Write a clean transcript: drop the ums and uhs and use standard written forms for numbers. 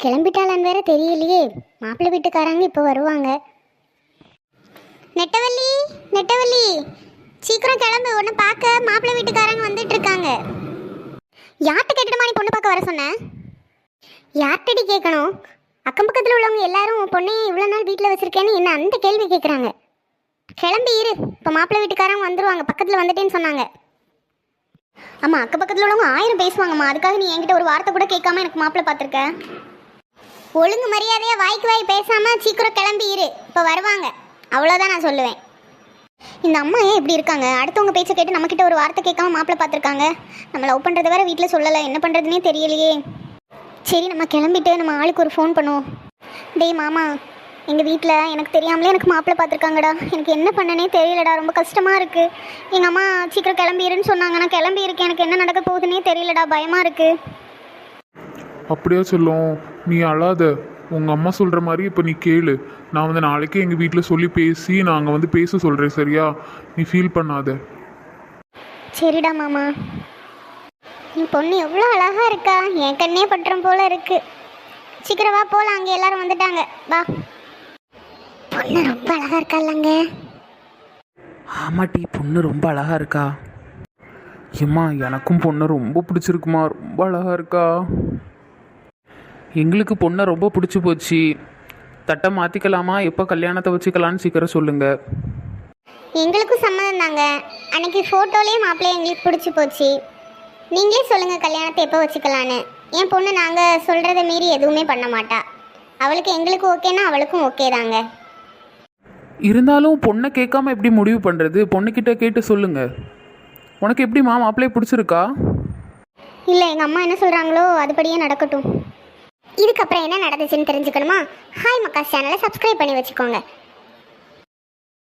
கிளம்பிட்டாளான்னு வேற தெரியலையே. மாப்பிள்ளை வீட்டுக்காரங்க இப்போ வருவாங்க. நெட்டவள்ளி, நெட்டவள்ளி, சீக்கிரம் கிளம்பு. ஒன்று பார்க்க மாப்பிள்ளை வீட்டுக்காரங்க வந்துட்டு இருக்காங்க. யார்கிட்ட கேட்டுட்டுமா நீ பொண்ணு பார்க்க வர சொன்ன? யார்கிட்டடி கேட்கணும்? அக்கம் பக்கத்தில் உள்ளவங்க எல்லாரும் பொண்ணை இவ்வளோ நாள் வீட்டில் வச்சுருக்கேன்னு என்ன அந்த கேள்வி கேட்குறாங்க. கிளம்பி இரு, இப்போ மாப்பிள்ளை வீட்டுக்காரங்க வந்துடுவாங்க. பக்கத்தில் வந்துட்டேன்னு சொன்னாங்க. ஆமாம், அக்கம் பக்கத்தில் உள்ளவங்க 1000 பேசுவாங்கம்மா. அதுக்காக நீ என்கிட்ட ஒரு வார்த்தை கூட கேட்காம எனக்கு மாப்பிள்ளை பார்த்துருக்க. ஒழுங்கு மரியாதையாக வாய்க்கு வாய் பேசாமல் சீக்கிரம் கிளம்பி இரு, இப்போ வருவாங்க. அவ்வளோதான் நான் சொல்லுவேன். இந்த அம்மா ஏன் இப்படி இருக்காங்க? அடுத்தவங்க பேச்சை கேட்டு நம்மக்கிட்ட ஒரு வார்த்தை கேட்காம மாப்பிள்ளை பார்த்துருக்காங்க. நம்ம லவ் பண்ணுறத வேற வீட்டில் சொல்லலை. என்ன பண்ணுறதுனே தெரியலையே. சரி, நம்ம கிளம்பிட்டு நம்ம ஆளுக்கு ஒரு ஃபோன் பண்ணுவோம். டேய் மாமா, எங்கள் வீட்டில் எனக்கு தெரியாமலே எனக்கு மாப்பிள்ளை பார்த்துருக்காங்கடா. எனக்கு என்ன பண்ணனே தெரியலடா. ரொம்ப கஷ்டமாக இருக்குது. எங்கள் அம்மா சீக்கிரம் கிளம்பிடுன்னு சொன்னாங்க. நான் கிளம்பி இருக்கேன். எனக்கு என்ன நடக்க போகுதுன்னே தெரியலடா. பயமாக இருக்குது. அப்படியா சொல்லும்? நீ அழாத. உங்கள் அம்மா சொல்கிற மாதிரி இப்போ நீ கேளு. நான் வந்து நாளைக்கே எங்கள் வீட்டில் சொல்லி பேசி நாங்கள் வந்து பேச சொல்கிறேன். சரியா? நீ ஃபீல் பண்ணாத. சரிடா மாமா. நீ பொண்ணு எவ்வளோ அழகாக இருக்கா. என் கண்ணே பட்டுறம் போல இருக்கு. சீக்கிரம் வா போகலாம். அங்கே எல்லாரும் வந்துட்டாங்க. வா. பொண்ணு ரொம்ப அழகாக இருக்கா இல்லைங்க? ஆமாட்டி, பொண்ணு ரொம்ப அழகாக இருக்கா. ஏம்மா, எனக்கும் பொண்ணை ரொம்ப பிடிச்சிருக்குமா. ரொம்ப அழகாக இருக்கா. எங்களுக்கு பொண்ணை ரொம்ப பிடிச்சி போச்சு. தட்டை மாற்றிக்கலாமா? எப்போ கல்யாணத்தை வச்சுக்கலான்னு சீக்கிரம் சொல்லுங்கள். எங்களுக்கும் சம்மதம் தாங்க. அன்னைக்கு ஃபோட்டோலேயே மாப்பிள்ளைய எங்களுக்கு பிடிச்சி போச்சு. நீங்களே சொல்லுங்கள் கல்யாணத்தை எப்போ வச்சுக்கலான்னு. என் பொண்ணு நாங்கள் சொல்கிறத மீறி எதுவுமே பண்ண மாட்டா. அவளுக்கு எங்களுக்கு ஓகேன்னா அவளுக்கும் ஓகே தாங்க. இருந்தாலும் பொண்ணை கேட்காம எப்படி முடிவு பண்ணுறது? பொண்ணுக்கிட்ட கேட்டு சொல்லுங்கள். உனக்கு எப்படிம்மா மாப்பிள்ளைய பிடிச்சிருக்கா? இல்லை, எங்கள் அம்மா என்ன சொல்கிறாங்களோ அதுபடியே நடக்கட்டும். இதுக்கப்புறம் என்ன நடந்துச்சுன்னு தெரிஞ்சுக்கணுமா? ஹாய் மக்கா சேனலை சப்ஸ்கிரைப் பண்ணி வச்சுக்கோங்க.